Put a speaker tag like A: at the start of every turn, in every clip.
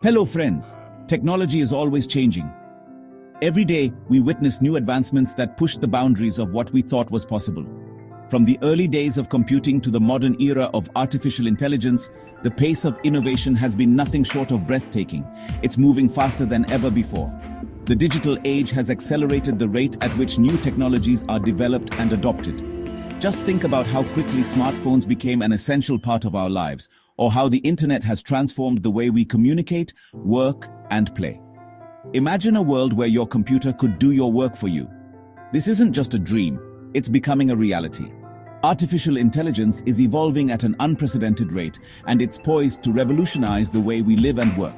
A: Hello friends, technology is always changing. Every day, we witness new advancements that push the boundaries of what we thought was possible. From the early days of computing to the modern era of artificial intelligence, the pace of innovation has been nothing short of breathtaking. It's moving faster than ever before. The digital age has accelerated the rate at which new technologies are developed and adopted. Just think about how quickly smartphones became an essential part of our lives, or how the internet has transformed the way we communicate, work, and play. Imagine a world where your computer could do your work for you. This isn't just a dream, it's becoming a reality. Artificial intelligence is evolving at an unprecedented rate, and it's poised to revolutionize the way we live and work.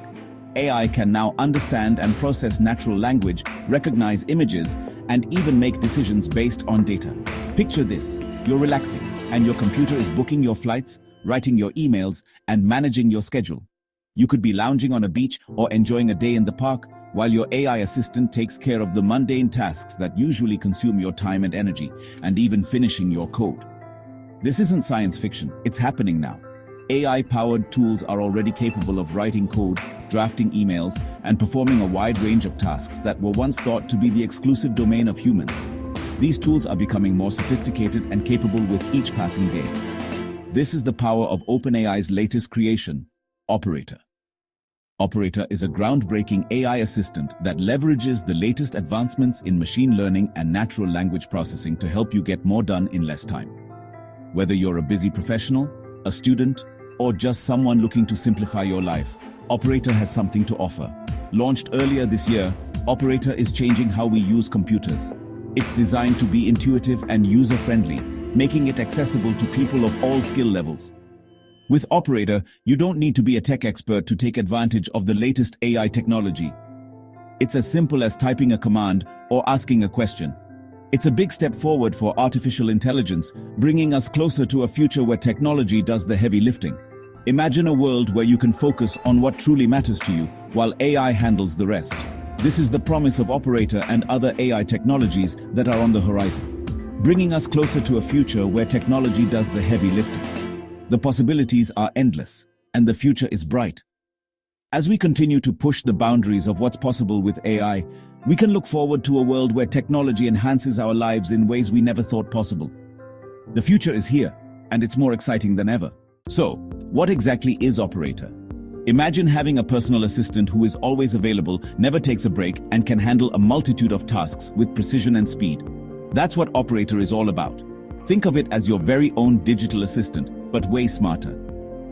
A: AI can now understand and process natural language, recognize images, and even make decisions based on data. Picture this: you're relaxing, and your computer is booking your flights, writing your emails, and managing your schedule. You could be lounging on a beach or enjoying a day in the park, while your AI assistant takes care of the mundane tasks that usually consume your time and energy, and even finishing your code. This isn't science fiction, it's happening now. AI-powered tools are already capable of writing code, drafting emails, and performing a wide range of tasks that were once thought to be the exclusive domain of humans. These tools are becoming more sophisticated and capable with each passing day. This is the power of OpenAI's latest creation, Operator. Operator is a groundbreaking AI assistant that leverages the latest advancements in machine learning and natural language processing to help you get more done in less time. Whether you're a busy professional, a student, or just someone looking to simplify your life, Operator has something to offer. Launched earlier this year, Operator is changing how we use computers. It's designed to be intuitive and user-friendly, making it accessible to people of all skill levels. With Operator, you don't need to be a tech expert to take advantage of the latest AI technology. It's as simple as typing a command or asking a question. It's a big step forward for artificial intelligence, bringing us closer to a future where technology does the heavy lifting. Imagine a world where you can focus on what truly matters to you, while AI handles the rest. This is the promise of Operator and other AI technologies that are on the horizon, bringing us closer to a future where technology does the heavy lifting. The possibilities are endless, and the future is bright. As we continue to push the boundaries of what's possible with AI, we can look forward to a world where technology enhances our lives in ways we never thought possible. The future is here, and it's more exciting than ever. So, what exactly is Operator? Imagine having a personal assistant who is always available, never takes a break, and can handle a multitude of tasks with precision and speed. That's what Operator is all about. Think of it as your very own digital assistant, but way smarter.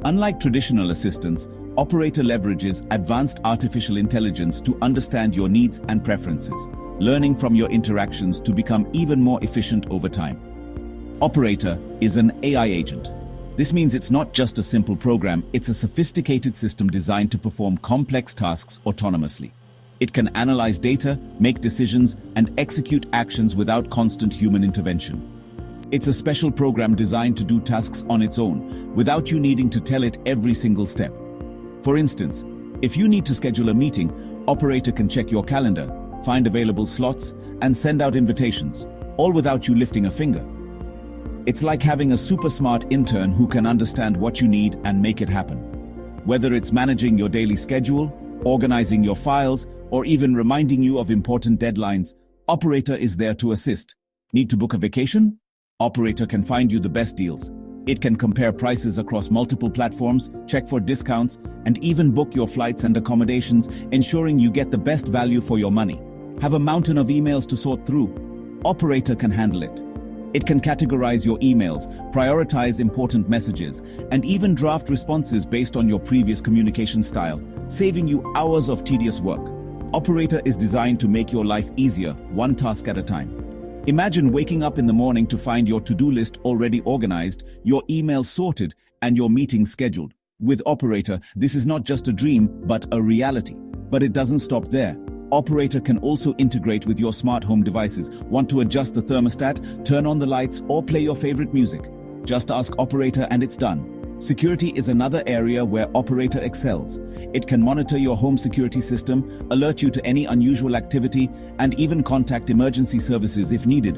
A: Unlike traditional assistants, Operator leverages advanced artificial intelligence to understand your needs and preferences, learning from your interactions to become even more efficient over time. Operator is an AI agent. This means it's not just a simple program, it's a sophisticated system designed to perform complex tasks autonomously. It can analyze data, make decisions, and execute actions without constant human intervention. It's a special program designed to do tasks on its own, without you needing to tell it every single step. For instance, if you need to schedule a meeting, Operator can check your calendar, find available slots, and send out invitations, all without you lifting a finger. It's like having a super smart intern who can understand what you need and make it happen. Whether it's managing your daily schedule, organizing your files, or even reminding you of important deadlines, Operator is there to assist. Need to book a vacation? Operator can find you the best deals. It can compare prices across multiple platforms, check for discounts, and even book your flights and accommodations, ensuring you get the best value for your money. Have a mountain of emails to sort through? Operator can handle it. It can categorize your emails, prioritize important messages, and even draft responses based on your previous communication style, saving you hours of tedious work. Operator is designed to make your life easier, one task at a time. Imagine waking up in the morning to find your to-do list already organized, your emails sorted, and your meetings scheduled. With Operator, this is not just a dream, but a reality. But it doesn't stop there. Operator can also integrate with your smart home devices. Want to adjust the thermostat, turn on the lights, or play your favorite music? Just ask Operator and it's done. Security is another area where Operator excels. It can monitor your home security system, alert you to any unusual activity, and even contact emergency services if needed.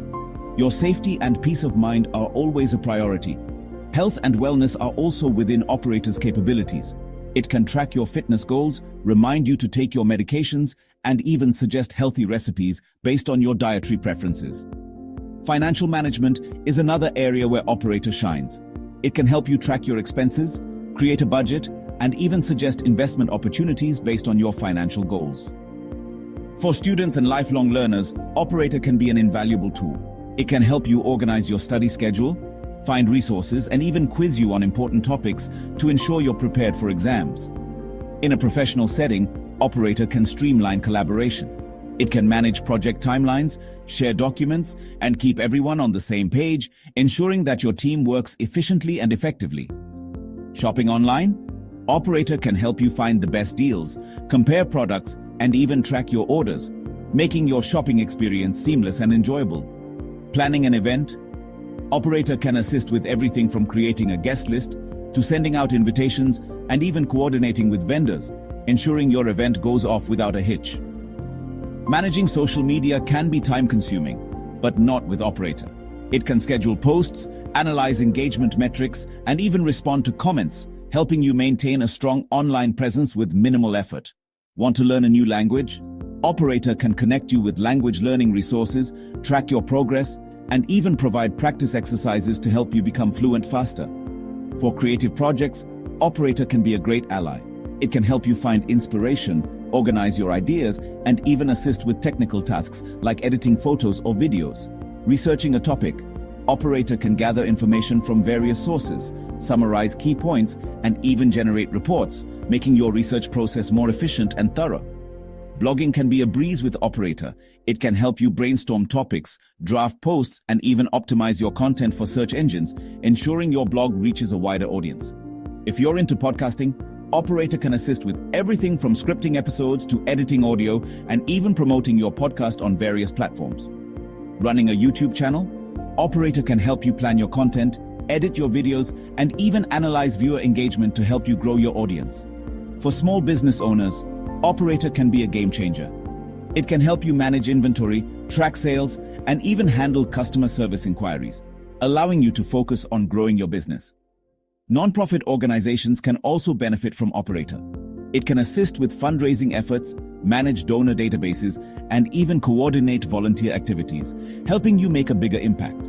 A: Your safety and peace of mind are always a priority. Health and wellness are also within Operator's capabilities. It can track your fitness goals, remind you to take your medications, and even suggest healthy recipes based on your dietary preferences. Financial management is another area where Operator shines. It can help you track your expenses, create a budget, and even suggest investment opportunities based on your financial goals. For students and lifelong learners, Operator can be an invaluable tool. It can help you organize your study schedule, find resources, and even quiz you on important topics to ensure you're prepared for exams. In a professional setting, Operator can streamline collaboration. It can manage project timelines, share documents, and keep everyone on the same page, ensuring that your team works efficiently and effectively. Shopping online? Operator can help you find the best deals, compare products, and even track your orders, making your shopping experience seamless and enjoyable. Planning an event? Operator can assist with everything from creating a guest list to sending out invitations and even coordinating with vendors, ensuring your event goes off without a hitch. Managing social media can be time-consuming, but not with Operator. It can schedule posts, analyze engagement metrics, and even respond to comments, helping you maintain a strong online presence with minimal effort. Want to learn a new language? Operator can connect you with language learning resources, track your progress, and even provide practice exercises to help you become fluent faster. For creative projects, Operator can be a great ally. It can help you find inspiration, organize your ideas, and even assist with technical tasks like editing photos or videos. Researching a topic, Operator can gather information from various sources, summarize key points, and even generate reports, making your research process more efficient and thorough. Blogging can be a breeze with Operator. It can help you brainstorm topics, draft posts, and even optimize your content for search engines, ensuring your blog reaches a wider audience. If you're into podcasting, Operator can assist with everything from scripting episodes to editing audio and even promoting your podcast on various platforms. Running a YouTube channel? Operator can help you plan your content, edit your videos, and even analyze viewer engagement to help you grow your audience. For small business owners, Operator can be a game changer. It can help you manage inventory, track sales, and even handle customer service inquiries, allowing you to focus on growing your business. Nonprofit organizations can also benefit from Operator. It can assist with fundraising efforts, manage donor databases, and even coordinate volunteer activities, helping you make a bigger impact.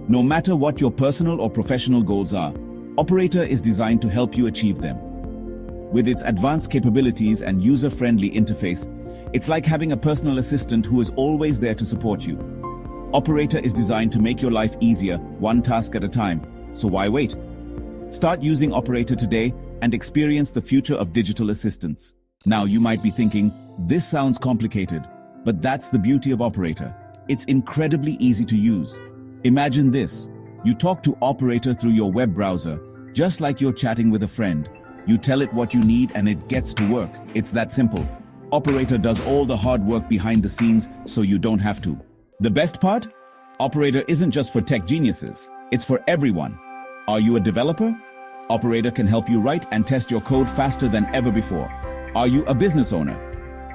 A: No matter what your personal or professional goals are, Operator is designed to help you achieve them. With its advanced capabilities and user-friendly interface, it's like having a personal assistant who is always there to support you. Operator is designed to make your life easier, one task at a time, so why wait? Start using Operator today and experience the future of digital assistance. Now you might be thinking, this sounds complicated, but that's the beauty of Operator. It's incredibly easy to use. Imagine this. You talk to Operator through your web browser, just like you're chatting with a friend. You tell it what you need and it gets to work. It's that simple. Operator does all the hard work behind the scenes so you don't have to. The best part? Operator isn't just for tech geniuses. It's for everyone. Are you a developer? Operator can help you write and test your code faster than ever before. Are you a business owner?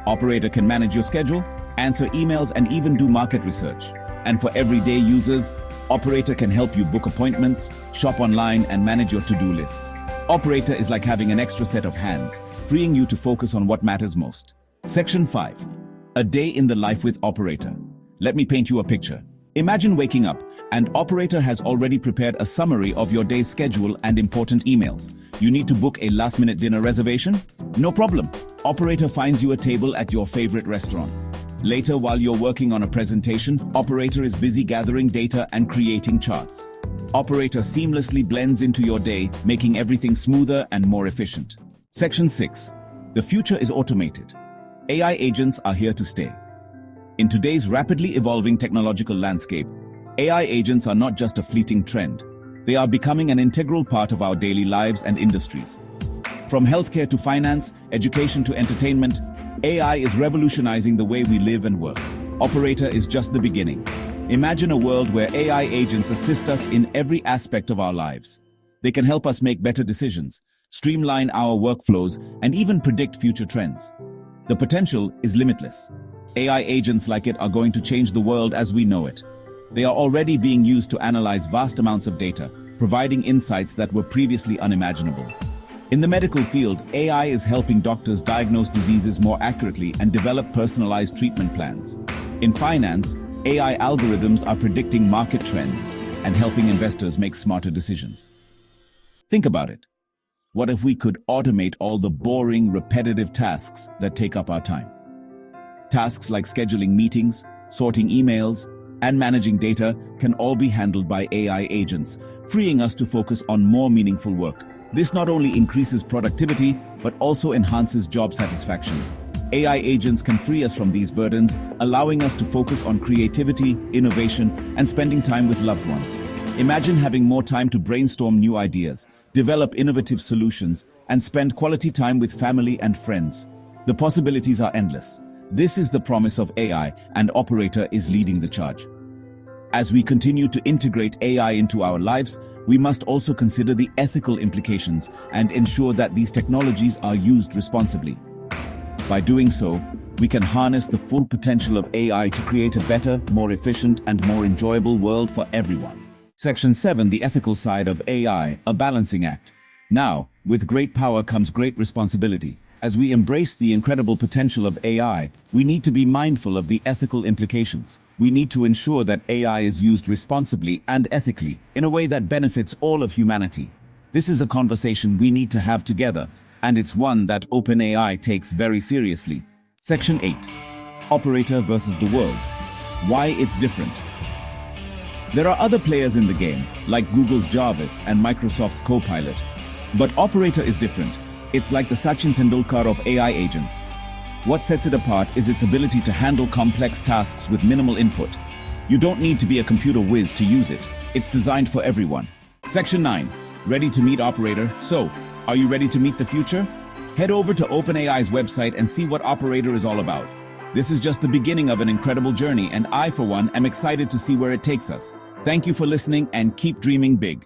A: Operator can manage your schedule, answer emails, and even do market research. And for everyday users, Operator can help you book appointments, shop online, and manage your to-do lists. Operator is like having an extra set of hands, freeing you to focus on what matters most. Section 5. A day in the life with Operator. Let me paint you a picture. Imagine waking up, and Operator has already prepared a summary of your day's schedule and important emails. You need to book a last-minute dinner reservation? No problem. Operator finds you a table at your favorite restaurant. Later, while you're working on a presentation, Operator is busy gathering data and creating charts. Operator seamlessly blends into your day, making everything smoother and more efficient. Section 6. The future is automated. AI agents are here to stay. In today's rapidly evolving technological landscape, AI agents are not just a fleeting trend. They are becoming an integral part of our daily lives and industries. From healthcare to finance, education to entertainment, AI is revolutionizing the way we live and work. Operator is just the beginning. Imagine a world where AI agents assist us in every aspect of our lives. They can help us make better decisions, streamline our workflows, and even predict future trends. The potential is limitless. AI agents like it are going to change the world as we know it. They are already being used to analyze vast amounts of data, providing insights that were previously unimaginable. In the medical field, AI is helping doctors diagnose diseases more accurately and develop personalized treatment plans. In finance, AI algorithms are predicting market trends and helping investors make smarter decisions. Think about it. What if we could automate all the boring, repetitive tasks that take up our time? Tasks like scheduling meetings, sorting emails, and managing data can all be handled by AI agents, freeing us to focus on more meaningful work. This not only increases productivity, but also enhances job satisfaction. AI agents can free us from these burdens, allowing us to focus on creativity, innovation, and spending time with loved ones. Imagine having more time to brainstorm new ideas, develop innovative solutions, and spend quality time with family and friends. The possibilities are endless. This is the promise of AI, and Operator is leading the charge. As we continue to integrate AI into our lives, we must also consider the ethical implications and ensure that these technologies are used responsibly. By doing so, we can harness the full potential of AI to create a better, more efficient, and more enjoyable world for everyone. Section 7, the ethical side of AI, a balancing act. Now, with great power comes great responsibility. As we embrace the incredible potential of AI, we need to be mindful of the ethical implications. We need to ensure that AI is used responsibly and ethically, in a way that benefits all of humanity. This is a conversation we need to have together, and it's one that OpenAI takes very seriously. Section 8. Operator versus the world. Why it's different. There are other players in the game, like Google's Jarvis and Microsoft's Copilot. But Operator is different. It's like the Sachin Tendulkar of AI agents. What sets it apart is its ability to handle complex tasks with minimal input. You don't need to be a computer whiz to use it. It's designed for everyone. Section 9. Ready to meet Operator? So, are you ready to meet the future? Head over to OpenAI's website and see what Operator is all about. This is just the beginning of an incredible journey, and I, for one, am excited to see where it takes us. Thank you for listening, and keep dreaming big.